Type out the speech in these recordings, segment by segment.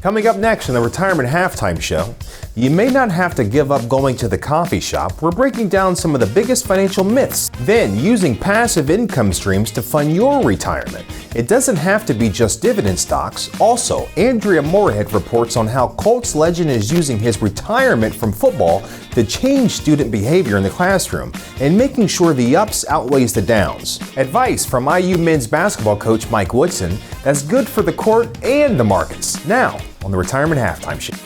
Coming up next in the Retirement Halftime Show, you may not have to give up going to the coffee shop. We're breaking down some of the biggest financial myths. Then, using passive income streams to fund your retirement. It doesn't have to be just dividend stocks. Also, Andrea Morehead reports on how Colts legend is using his retirement from football to change student behavior in the classroom and making sure the ups outweighs the downs. Advice from IU men's basketball coach Mike Woodson that's good for the court and the markets. Now, on the Retirement Halftime Show.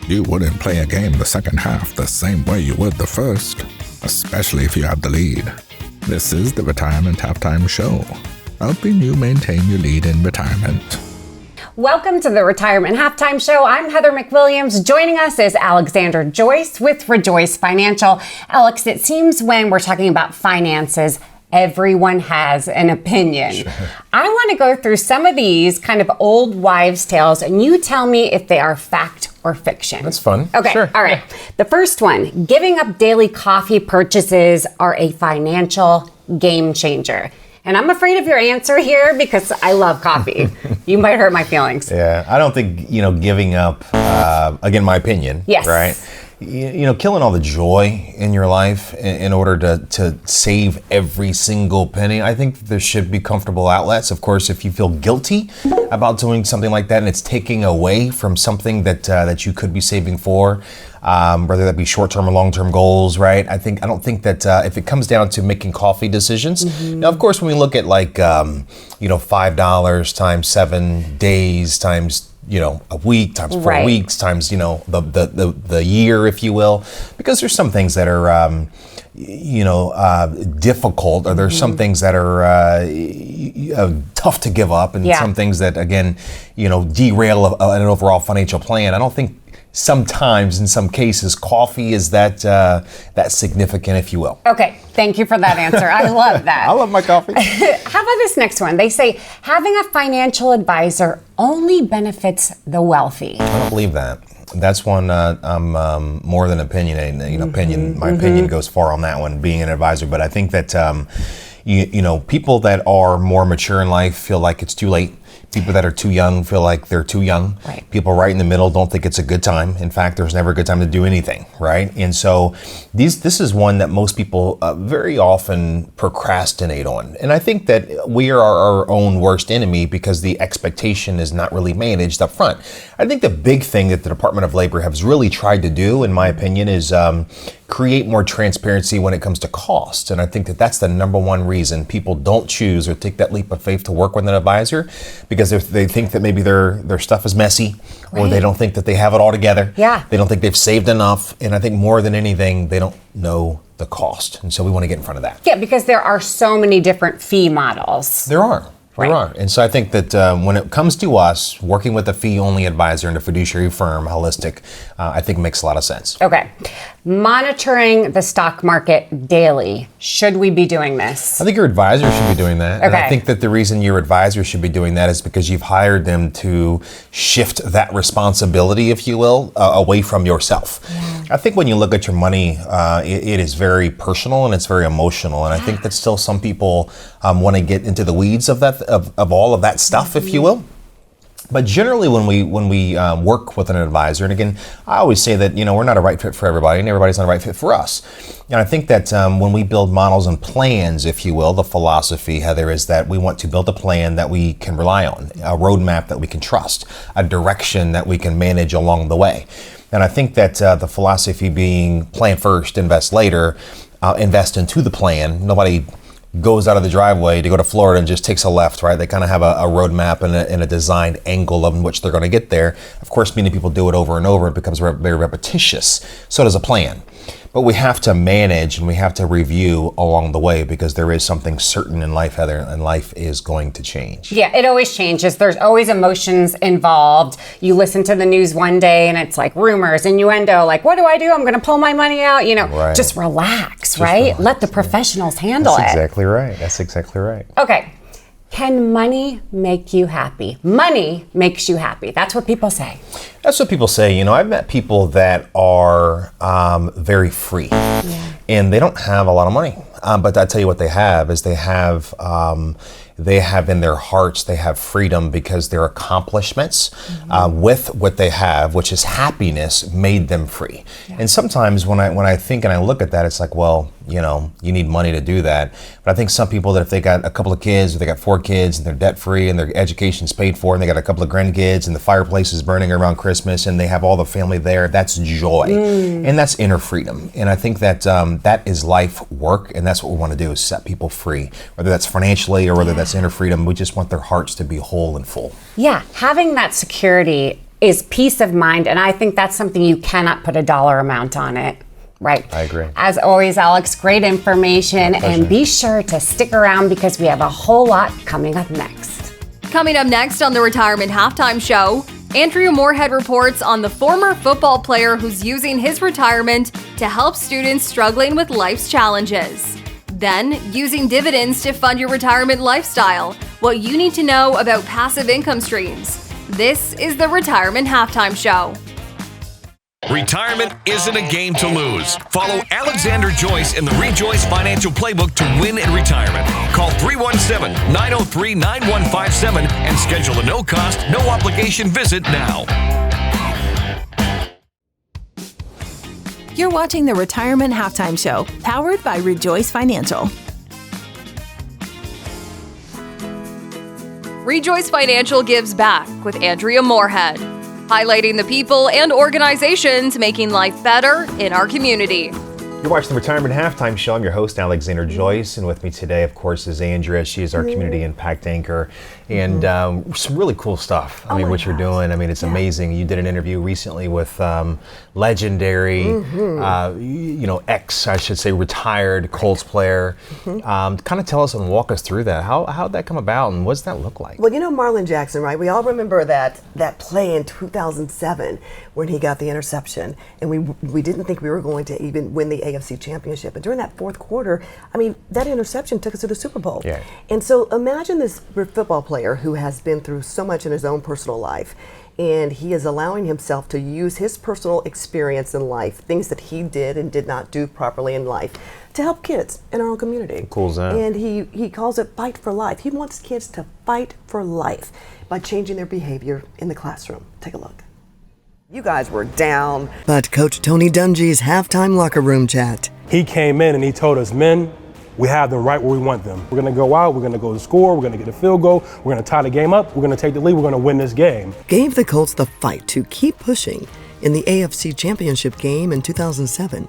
You wouldn't play a game the second half the same way you would the first, especially if you have the lead. This is the Retirement Halftime Show, helping you maintain your lead in retirement. Welcome to the Retirement Halftime Show. I'm Heather McWilliams. Joining us is Alexander Joyce with ReJoyce Financial. Alex, it seems when we're talking about finances, everyone has an opinion. Sure. I want to go through some of these kind of old wives' tales, and you tell me if they are fact or fiction. That's fun. Okay, sure. All right. Yeah. The first one, giving up daily coffee purchases are a financial game changer. And I'm afraid of your answer here because I love coffee. You might hurt my feelings. Yeah, I don't think, giving up, again, my opinion, yes. Right? Killing all the joy in your life in order to save every single penny. I think there should be comfortable outlets. Of course, if you feel guilty about doing something like that and it's taking away from something that you could be saving for, whether that be short-term or long-term goals, right? I don't think that if it comes down to making coffee decisions. Mm-hmm. Now, of course, when we look at $5 times 7 days times a week times 4 weeks times, the year, if you will, because there's some things that are, difficult, or there's some things that are tough to give up, and some things that, again, derail an overall financial plan. I don't think sometimes, in some cases, coffee is that significant, if you will. Okay, thank you for that answer. I love that. I love my coffee. How about this next one? They say having a financial advisor only benefits the wealthy. I don't believe that. That's one I'm more than opinionated. My opinion goes far on that one, being an advisor. But I think that people that are more mature in life feel like it's too late. People that are too young feel like they're too young. Right. People right in the middle don't think it's a good time. In fact, there's never a good time to do anything, right? And so this is one that most people very often procrastinate on. And I think that we are our own worst enemy because the expectation is not really managed up front. I think the big thing that the Department of Labor has really tried to do, in my opinion, is create more transparency when it comes to cost. And I think that that's the number one reason people don't choose or take that leap of faith to work with an advisor, because if they think that maybe their stuff is messy, or they don't think that they have it all together. Yeah. They don't think they've saved enough. And I think more than anything, they don't know the cost. And so we want to get in front of that. Yeah, because there are so many different fee models. There are. There are. And so I think that when it comes to us working with a fee-only advisor and a fiduciary firm, holistic, I think makes a lot of sense. Okay. Monitoring the stock market daily. Should we be doing this? I think your advisor should be doing that. Okay. And I think that the reason your advisor should be doing that is because you've hired them to shift that responsibility, if you will, away from yourself. Yeah. I think when you look at your money, it is very personal and it's very emotional. And I think that still some people want to get into the weeds of that, of all of that stuff, if you will. But generally, when we work with an advisor, and again, I always say that we're not a right fit for everybody, and everybody's not a right fit for us. And I think that when we build models and plans, if you will, the philosophy, Heather, is that we want to build a plan that we can rely on, a roadmap that we can trust, a direction that we can manage along the way. And I think that the philosophy being plan first, invest later, invest into the plan. Nobody goes out of the driveway to go to Florida and just takes a left, right? They kind of have a roadmap and a designed angle of which they're going to get there. Of course, many people do it over and over. It becomes very repetitious. So does a plan. But we have to manage and we have to review along the way, because there is something certain in life, Heather, and life is going to change. Yeah, it always changes. There's always emotions involved. You listen to the news one day and it's like rumors, innuendo, like, what do? I'm going to pull my money out. Just relax, right? Let the professionals handle it. That's exactly right. That's exactly right. Okay. Can money make you happy? Money makes you happy. That's what people say. That's what people say. I've met people that are very free, and they don't have a lot of money. But I tell you what they have is they have they have in their hearts, they have freedom because their accomplishments with what they have, which is happiness, made them free. Yeah. And sometimes when I think and I look at that, it's like, well, you know, you need money to do that. But I think some people that if they got a couple of kids, or they got 4 kids and they're debt free and their education's paid for and they got a couple of grandkids and the fireplace is burning around Christmas and they have all the family there, that's joy. And that's inner freedom. And I think that that is life work, and that's what we want to do, is set people free, whether that's financially or whether that's inner freedom. We just want their hearts to be whole and full. Yeah, having that security is peace of mind, and I think that's something you cannot put a dollar amount on it. Right. I agree. As always, Alex, great information, and be sure to stick around because we have a whole lot coming up next. Coming up next on the Retirement Halftime Show, Andrea Morehead reports on the former football player who's using his retirement to help students struggling with life's challenges. Then, using dividends to fund your retirement lifestyle, what you need to know about passive income streams. This is the Retirement Halftime Show. Retirement isn't a game to lose. Follow Alexander Joyce in the ReJoyce Financial Playbook to win in retirement. Call 317-903-9157 and schedule a no-cost, no-obligation visit now. You're watching the Retirement Halftime Show, powered by ReJoyce Financial. ReJoyce Financial gives back with Andrea Morehead, highlighting the people and organizations making life better in our community. You're watching the Retirement Halftime Show. I'm your host, Alexander Joyce, and with me today, of course, is Andrea. She is our community impact anchor, and some really cool stuff. I mean, what you're doing, I mean, it's amazing. You did an interview recently with legendary, retired Colts player. Kind of tell us and walk us through that. How'd that come about, and what does that look like? Well, you know Marlin Jackson, right? We all remember that play in 2007 when he got the interception, and we didn't think we were going to even win the AFC Championship. But during that fourth quarter, I mean, that interception took us to the Super Bowl. Yeah. And so imagine this football player who has been through so much in his own personal life, and he is allowing himself to use his personal experience in life, things that he did and did not do properly in life, to help kids in our own community. Cool as that. And he calls it Fight for Life. He wants kids to fight for life by changing their behavior in the classroom. Take a look. You guys were down. But Coach Tony Dungy's halftime locker room chat. He came in and he told us, men, we have them right where we want them. We're going to go out, we're going to go to score, we're going to get a field goal, we're going to tie the game up, we're going to take the lead, we're going to win this game. Gave the Colts the fight to keep pushing in the AFC Championship game in 2007.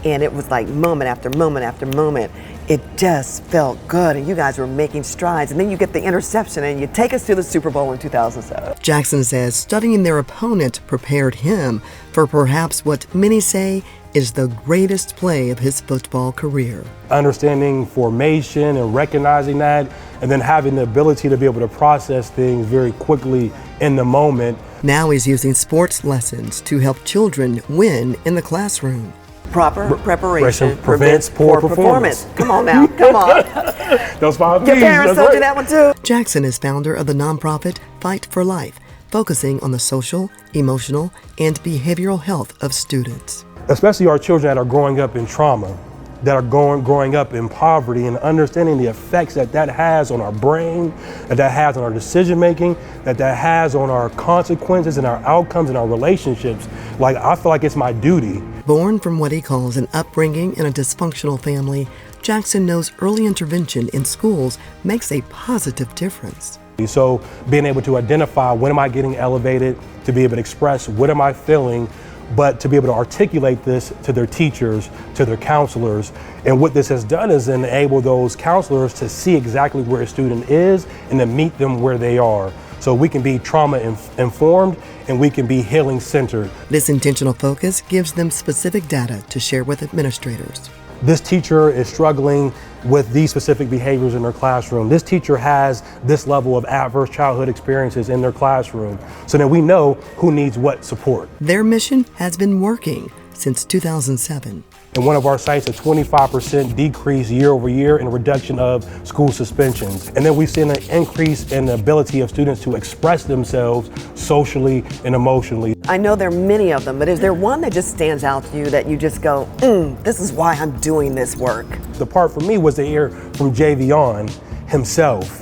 And it was like moment after moment after moment. It just felt good, and you guys were making strides. And then you get the interception, and you take us to the Super Bowl in 2007. Jackson says studying their opponent prepared him for perhaps what many say is the greatest play of his football career. Understanding formation and recognizing that, and then having the ability to be able to process things very quickly in the moment. Now he's using sports lessons to help children win in the classroom. Proper preparation prevents poor performance. Come on now, come on. Those 5 P's. Your parents told you that one too. Jackson is founder of the nonprofit Fight for Life, focusing on the social, emotional, and behavioral health of students. Especially our children that are growing up in trauma, that are growing up in poverty, and understanding the effects that has on our brain, that has on our decision making, that has on our consequences and our outcomes and our relationships. Like, I feel like it's my duty. Born from what he calls an upbringing in a dysfunctional family, Jackson knows early intervention in schools makes a positive difference. So being able to identify when am I getting elevated, to be able to express what am I feeling, but to be able to articulate this to their teachers, to their counselors. And what this has done is enable those counselors to see exactly where a student is and to meet them where they are. So we can be trauma informed and we can be healing centered. This intentional focus gives them specific data to share with administrators. This teacher is struggling with these specific behaviors in their classroom. This teacher has this level of adverse childhood experiences in their classroom, so that we know who needs what support. Their mission has been working since 2007. In one of our sites, a 25% decrease year over year in reduction of school suspensions. And then we've seen an increase in the ability of students to express themselves socially and emotionally. I know there are many of them, but is there one that just stands out to you that you just go, this is why I'm doing this work? The part for me was to hear from JV on himself,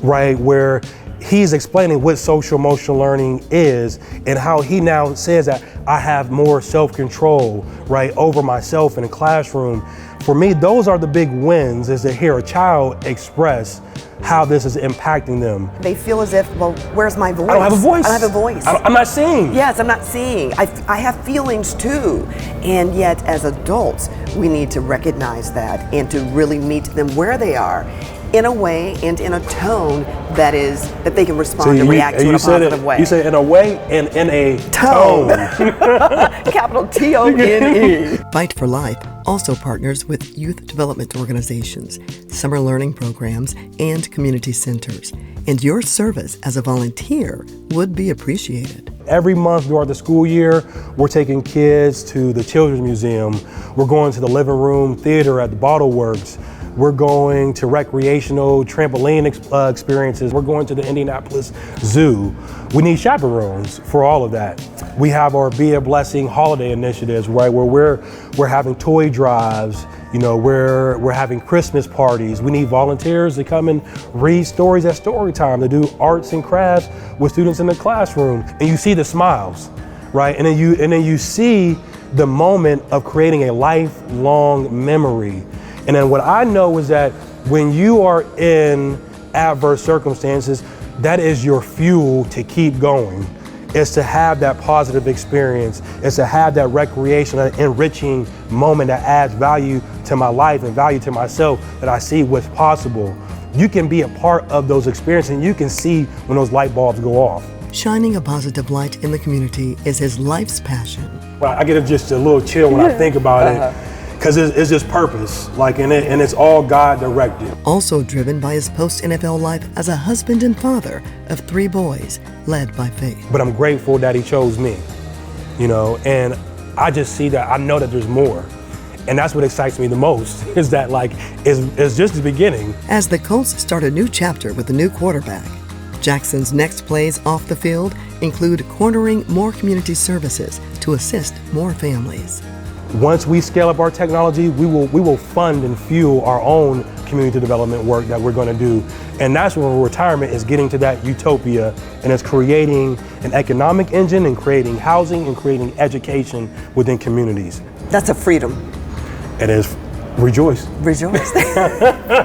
right? Where he's explaining what social emotional learning is and how he now says that I have more self-control, right, over myself in a classroom. For me, those are the big wins, is to hear a child express how this is impacting them. They feel as if, well, where's my voice? I don't have a voice. I don't have a voice. I'm not seeing. Yes, I'm not seeing. I have feelings too. And yet, as adults, we need to recognize that and to really meet them where they are in a way and in a tone that they can respond and react to in a positive way. You said in a way and in a tone. Capital T-O-N-E. Fight for Life also partners with youth development organizations, summer learning programs, and community centers. And your service as a volunteer would be appreciated. Every month during the school year, we're taking kids to the Children's Museum. We're going to the living room theater at the Bottle Works. We're going to recreational trampoline experiences. We're going to the Indianapolis Zoo. We need chaperones for all of that. We have our Be a Blessing holiday initiatives, right, where we're having toy drives. You know, we're having Christmas parties. We need volunteers to come and read stories at story time, to do arts and crafts with students in the classroom. And you see the smiles, right? And then you see the moment of creating a lifelong memory. And then what I know is that when you are in adverse circumstances, that is your fuel to keep going. It's to have that positive experience. It's to have that recreational, enriching moment that adds value to my life and value to myself, that I see what's possible. You can be a part of those experiences and you can see when those light bulbs go off. Shining a positive light in the community is his life's passion. Well, I get just a little chill when I think about it. Because it's just purpose, and it's all God directed. Also driven by his post-NFL life as a husband and father of 3 boys, led by faith. But I'm grateful that he chose me, and I just see that, I know that there's more. And that's what excites me the most, is that it's just the beginning. As the Colts start a new chapter with a new quarterback, Jackson's next plays off the field include cornering more community services to assist more families. Once we scale up our technology, we will fund and fuel our own community development work that we're going to do. And that's where retirement is getting to that utopia, and it's creating an economic engine and creating housing and creating education within communities. That's a freedom. It is. ReJoyce. ReJoyce.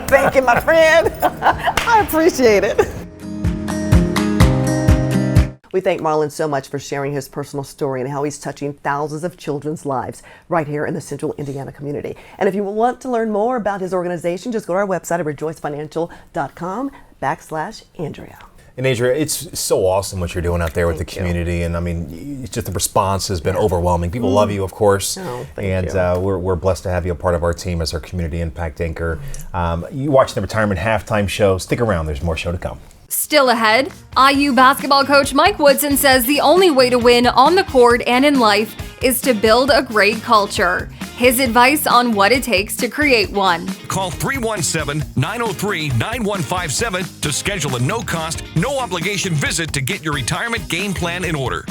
Thank you, my friend. I appreciate it. We thank Marlin so much for sharing his personal story and how he's touching thousands of children's lives right here in the Central Indiana community. And if you want to learn more about his organization, just go to our website at ReJoyceFinancial.com/Andrea. And Andrea, it's so awesome what you're doing out there with the community. And I mean, it's just the response has been overwhelming. People love you, of course. Oh, thank you. We're blessed to have you a part of our team as our community impact anchor. You watch the Retirement Halftime Show. Stick around. There's more show to come. Still ahead, IU basketball coach Mike Woodson says the only way to win on the court and in life is to build a great culture. His advice on what it takes to create one. Call 317-903-9157 to schedule a no-cost, no-obligation visit to get your retirement game plan in order.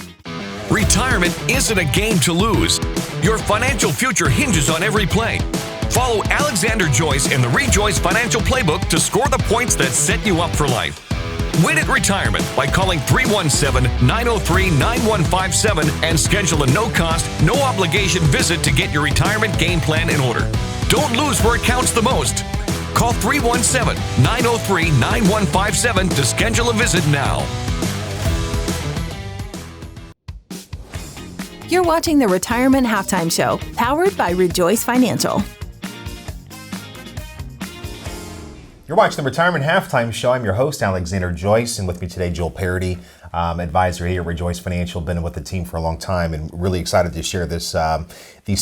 Retirement isn't a game to lose. Your financial future hinges on every play. Follow Alexander Joyce in the ReJoyce Financial Playbook to score the points that set you up for life. Win at retirement by calling 317-903-9157 and schedule a no-cost, no-obligation visit to get your retirement game plan in order. Don't lose where it counts the most. Call 317-903-9157 to schedule a visit now. You're watching the Retirement Halftime Show, powered by ReJoyce Financial. You're watching the Retirement Halftime Show. I'm your host, Alexander Joyce, and with me today, Joel Parody, advisor here at ReJoyce Financial. Been with the team for a long time, and really excited to share these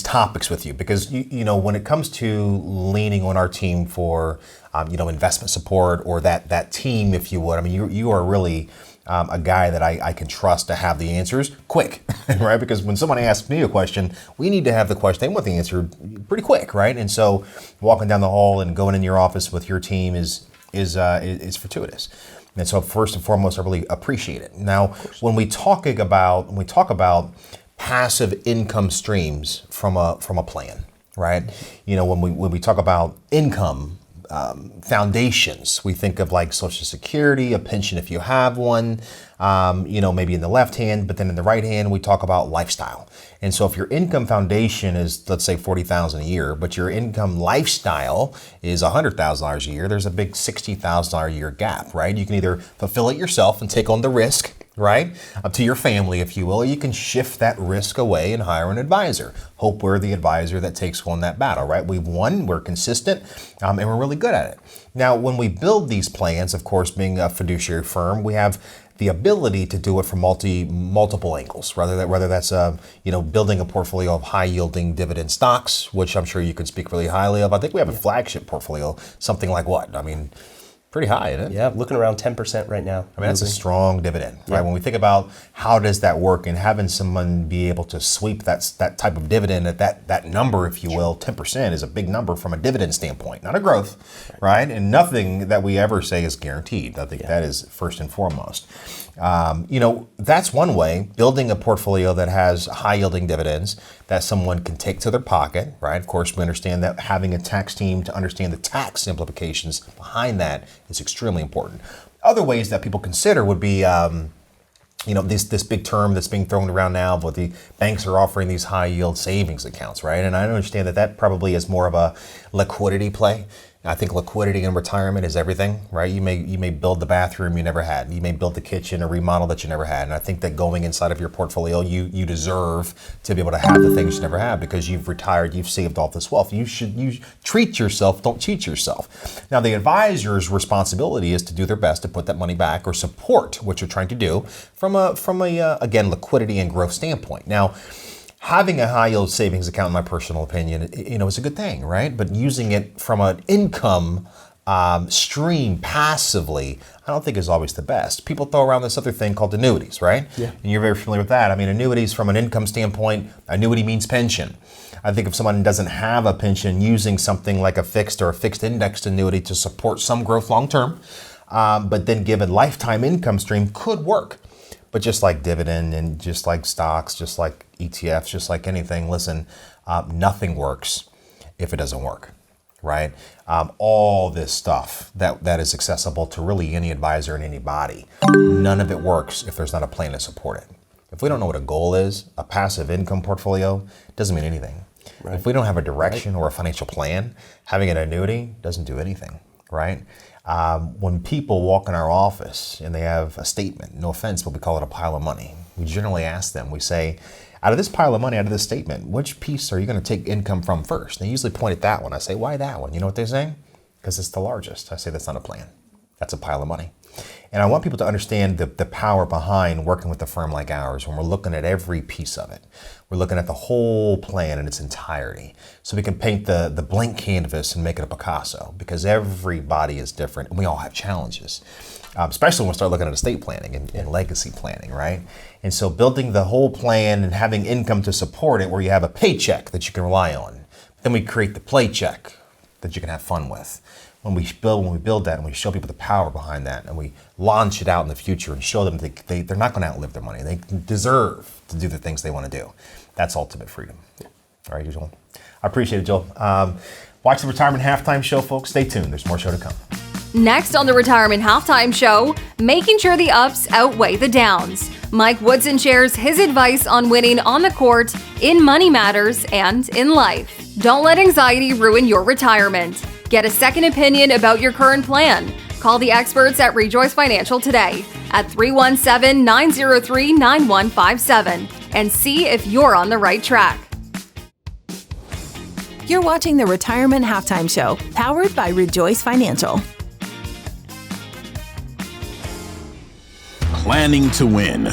topics with you, because you know, when it comes to leaning on our team for investment support, or that team, if you would, I mean, you are really a guy that I can trust to have the answers quick, right? Because when someone asks me a question, we need to have the question. They want the answer pretty quick, right? And so walking down the hall and going in your office with your team is fortuitous. And so first and foremost, I really appreciate it. Now, when we talk about passive income streams from a plan, right? You know, when we talk about income, foundations. We think of like Social Security, a pension if you have one, maybe in the left hand, but then in the right hand, we talk about lifestyle. And so if your income foundation is, let's say, $40,000 a year, but your income lifestyle is $100,000 a year, there's a big $60,000 a year gap, right? You can either fulfill it yourself and take on the risk, right, up to your family, if you will, or you can shift that risk away and hire an advisor. Hope we're the advisor that takes on that battle, right? We've won, we're consistent, and we're really good at it. Now, when we build these plans, of course, being a fiduciary firm, we have the ability to do it from multiple angles, whether that's building a portfolio of high yielding dividend stocks, which I'm sure you could speak really highly of. I think we have a flagship portfolio, something like what? I mean, pretty high, isn't it? Yeah, looking around 10% right now. I mean, that's a strong dividend, right? When we think about how does that work and having someone be able to sweep that type of dividend at that number, if you will, 10% is a big number from a dividend standpoint, not a growth, right? And nothing that we ever say is guaranteed. I think that is first and foremost. That's one way, building a portfolio that has high yielding dividends that someone can take to their pocket, right? Of course, we understand that having a tax team to understand the tax implications behind that is extremely important. Other ways that people consider would be, this big term that's being thrown around now, but the banks are offering these high yield savings accounts, right? And I understand that probably is more of a liquidity play. I think liquidity in retirement is everything, right? You may build the bathroom you never had. You may build the kitchen or remodel that you never had. And I think that going inside of your portfolio, you deserve to be able to have the things you never had because you've retired, you've saved all this wealth. You treat yourself, don't cheat yourself. Now, the advisor's responsibility is to do their best to put that money back or support what you're trying to do from a again, liquidity and growth standpoint. Now, having a high yield savings account, in my personal opinion, is a good thing, right? But using it from an income stream passively, I don't think is always the best. People throw around this other thing called annuities, right? Yeah. And you're very familiar with that. I mean, annuities from an income standpoint, annuity means pension. I think if someone doesn't have a pension, using something like a fixed or a fixed indexed annuity to support some growth long term, but then give a lifetime income stream could work. But just like dividend and just like stocks, just like ETFs, just like anything, listen, nothing works if it doesn't work, right? All this stuff that is accessible to really any advisor and anybody, none of it works if there's not a plan to support it. If we don't know what a goal is, a passive income portfolio doesn't mean anything. Right. If we don't have a direction or a financial plan, having an annuity doesn't do anything, right? When people walk in our office and they have a statement, no offense, but we call it a pile of money, we generally ask them, we say, out of this pile of money, out of this statement, which piece are you going to take income from first? And they usually point at that one. I say, why that one? You know what they're saying? Because it's the largest. I say, that's not a plan. That's a pile of money. And I want people to understand the power behind working with a firm like ours when we're looking at every piece of it. We're looking at the whole plan in its entirety. So we can paint the blank canvas and make it a Picasso because everybody is different and we all have challenges, especially when we start looking at estate planning and legacy planning, right? And so building the whole plan and having income to support it where you have a paycheck that you can rely on. Then we create the playcheck that you can have fun with. When we build that and we show people the power behind that and we launch it out in the future and show them they're not going to outlive their money. They deserve to do the things they want to do. That's ultimate freedom. Yeah. All right, Joel. I appreciate it, Joel. Watch the Retirement Halftime Show, folks. Stay tuned. There's more show to come. Next on the Retirement Halftime Show, making sure the ups outweigh the downs. Mike Woodson shares his advice on winning on the court, in money matters, and in life. Don't let anxiety ruin your retirement. Get a second opinion about your current plan. Call the experts at ReJoyce Financial today at 317-903-9157 and see if you're on the right track. You're watching the Retirement Halftime Show, powered by ReJoyce Financial. Planning to win.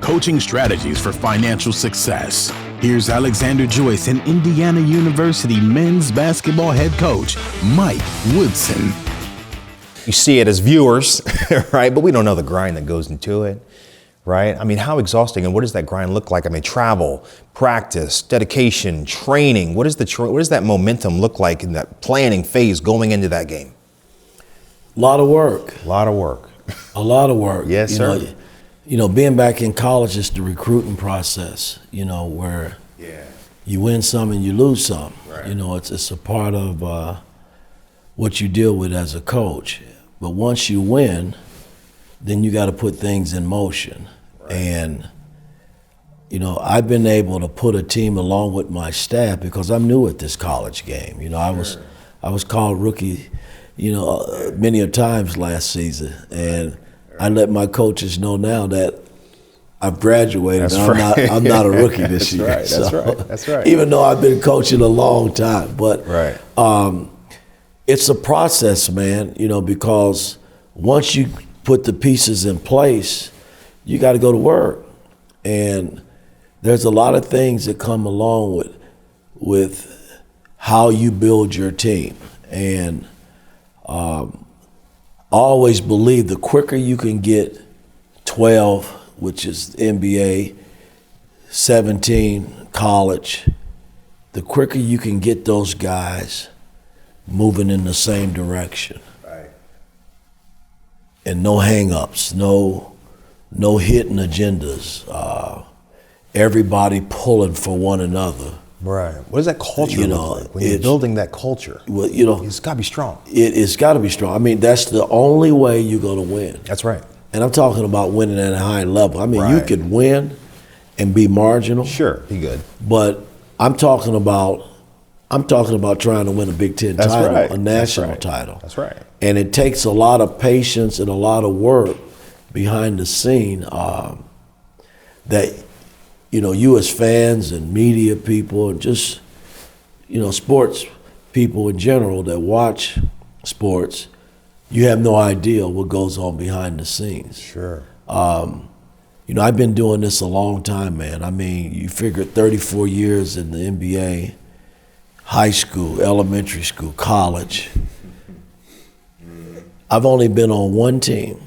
Coaching strategies for financial success. Here's Alexander Joyce and Indiana University men's basketball head coach, Mike Woodson. You see it as viewers, right? But we don't know the grind that goes into it, right? I mean, how exhausting and what does that grind look like? I mean, travel, practice, dedication, training. What does that momentum look like in that planning phase going into that game? A lot of work. A lot of work. A lot of work. Yes, sir. Being back in college is the recruiting process, where you win some and you lose some. Right. It's a part of what you deal with as a coach. But once you win, then you got to put things in motion. Right. And, you know, I've been able to put a team along with my staff because I'm new at this college game. You know, I was called rookie, you know, many a times last season. And I let my coaches know now that I've graduated. I'm not a rookie this year. That's right. Even though I've been coaching a long time. But it's a process, man, you know, because once you put the pieces in place, you got to go to work. And there's a lot of things that come along with how you build your team. And I always believe the quicker you can get 12, which is NBA, 17, college, the quicker you can get those guys moving in the same direction. Right. And no hang-ups, no hidden agendas, everybody pulling for one another. Right. What does that culture look like? When you're building that culture, well, you know, it's got to be strong. It's got to be strong. I mean, that's the only way you're going to win. That's right. And I'm talking about winning at a high level. I mean, you could win and be marginal. Sure, be good. But I'm talking about trying to win a Big Ten title, a national title. That's right. And it takes a lot of patience and a lot of work behind the scene that, you know, you as fans and media people and just, you know, sports people in general that watch sports, you have no idea what goes on behind the scenes. Sure. You know, I've been doing this a long time, man. I mean, you figure 34 years in the NBA, high school, elementary school, college. I've only been on one team.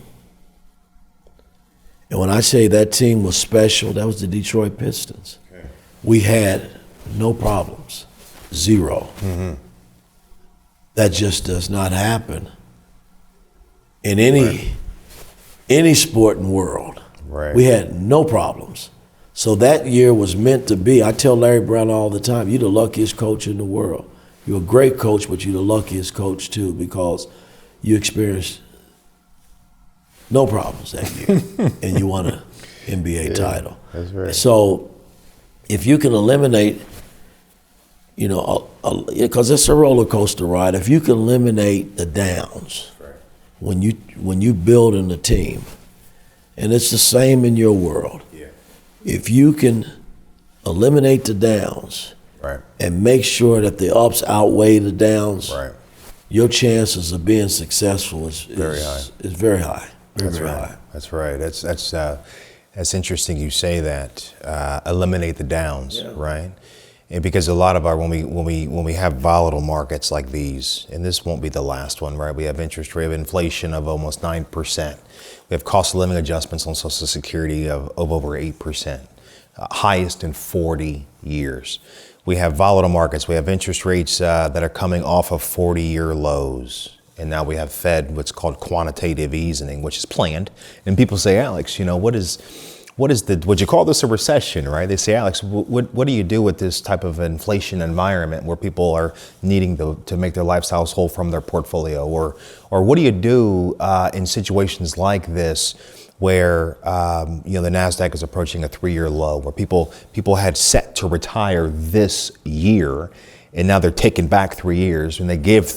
And when I say that team was special, that was the Detroit Pistons. Okay. We had no problems, zero. Mm-hmm. That just does not happen in any sporting world. Right. We had no problems. So that year was meant to be. I tell Larry Brown all the time, you're the luckiest coach in the world. You're a great coach, but you're the luckiest coach too, because you experienced no problems that year, and you won an NBA title. That's right. So if you can eliminate, you know, because it's a roller coaster ride, if you can eliminate the downs when you building a team, and it's the same in your world. Yeah. If you can eliminate the downs and make sure that the ups outweigh the downs, your chances of being successful is very high. Is very high. Very high. That's right. That's interesting you say that. Eliminate the downs, right? And because a lot of our when we have volatile markets like these, and this won't be the last one, right? We have interest rate of inflation of almost 9%. We have cost of living adjustments on Social Security of over 8%, highest in 40 years. We have volatile markets. We have interest rates that are coming off of 40-year lows. And now we have Fed, what's called quantitative easing, which is planned. And people say, Alex, you know, would you call this a recession, right? They say, Alex, what do you do with this type of inflation environment where people are needing to make their lifestyles whole from their portfolio? Or what do you do in situations like this where, you know, the NASDAQ is approaching a 3-year low, where people had set to retire this year, and now they're taking back 3 years, and they gave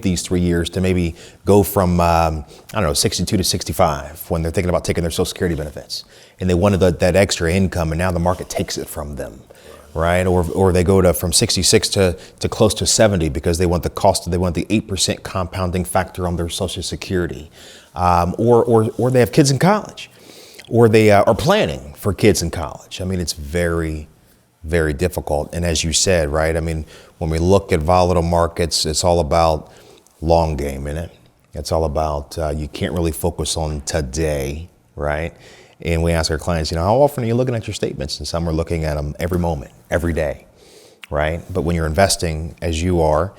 these 3 years to maybe go from, 62 to 65 when they're thinking about taking their Social Security benefits. And they wanted that extra income, and now the market takes it from them, right? Or they go from 66 to close to 70 because they want the 8% compounding factor on their Social Security. Or they have kids in college, or they are planning for kids in college. I mean, it's very, very difficult. And as you said, right, I mean, when we look at volatile markets, it's all about long game, isn't it? It's all about, you can't really focus on today, right? And we ask our clients, you know, how often are you looking at your statements? And some are looking at them every moment, every day, right? But when you're investing, as you are,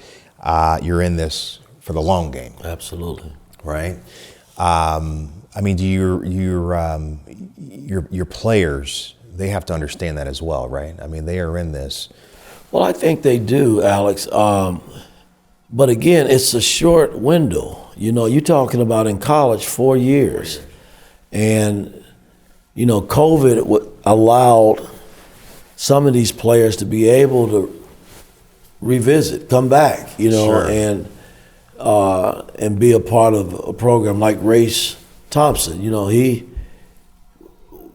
you're in this for the long game. Absolutely. Right? I mean, do your players, they have to understand that as well, right? I mean, they are in this. Well, I think they do, Alex. But again, it's a short window. You know, you're talking about in college 4 years. And, you know, COVID allowed some of these players to be able to revisit, come back, you know, Sure. and be a part of a program like Race Thompson. You know, he's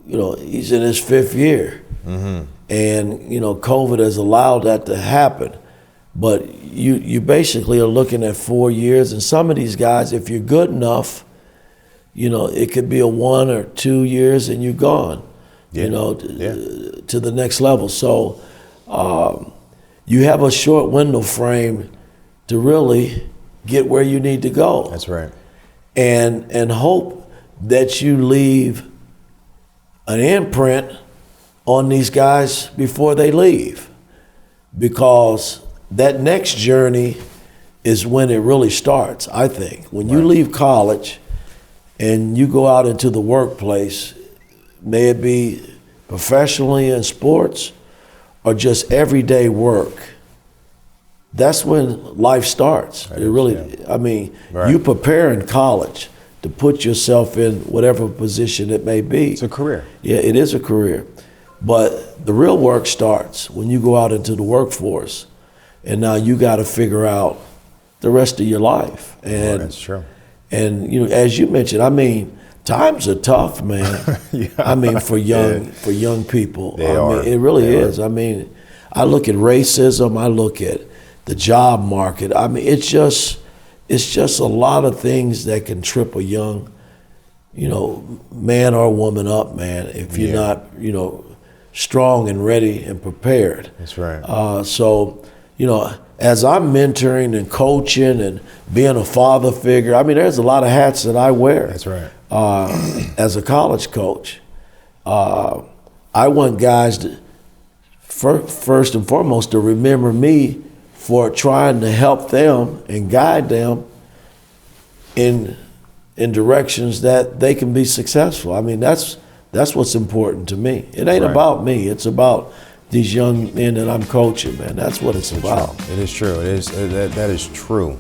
in his 5th year. Mm-hmm. And, you know, COVID has allowed that to happen. But you basically are looking at 4 years, and some of these guys, if you're good enough, you know, it could be a 1 or 2 years and you're gone, you know, to the next level. So you have a short window frame to really get where you need to go. That's right. And hope that you leave an imprint on these guys before they leave, because that next journey is when it really starts, I think. When you leave college and you go out into the workplace, may it be professionally in sports or just everyday work, that's when life starts. It really, I mean, you prepare in college to put yourself in whatever position it may be. It's a career. Yeah, it is a career. But the real work starts when you go out into the workforce, and now you got to figure out the rest of your life. And that's true. And you know, as you mentioned, I mean, times are tough, man. I mean, for young people, They are. It really is. I mean, I look at racism. I look at the job market. I mean, it's just a lot of things that can trip a young, you know, man or woman up, man, if you're not, you know, strong and ready and prepared. That's right. So, you know, as I'm mentoring and coaching and being a father figure, I mean, there's a lot of hats that I wear. That's right. As a college coach, I want guys to, first and foremost, to remember me for trying to help them and guide them in directions that they can be successful. I mean, that's what's important to me. It ain't about me. It's about these young men that I'm coaching, man. That's what it's about. It is true. It is. That is true.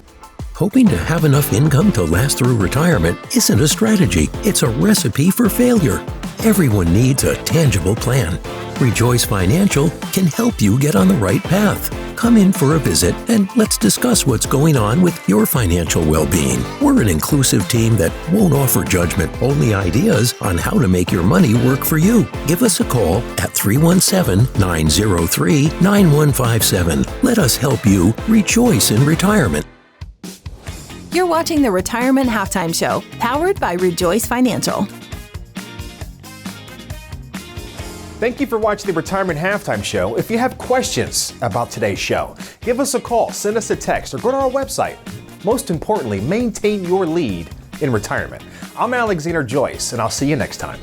Hoping to have enough income to last through retirement isn't a strategy. It's a recipe for failure. Everyone needs a tangible plan. ReJoyce Financial can help you get on the right path. Come in for a visit and let's discuss what's going on with your financial well-being. We're an inclusive team that won't offer judgment, only ideas on how to make your money work for you. Give us a call at 317-903-9157. Let us help you rejoice in retirement. You're watching the Retirement Halftime Show, powered by ReJoyce Financial. Thank you for watching the Retirement Halftime Show. If you have questions about today's show, give us a call, send us a text, or go to our website. Most importantly, maintain your lead in retirement. I'm Alexander Joyce, and I'll see you next time.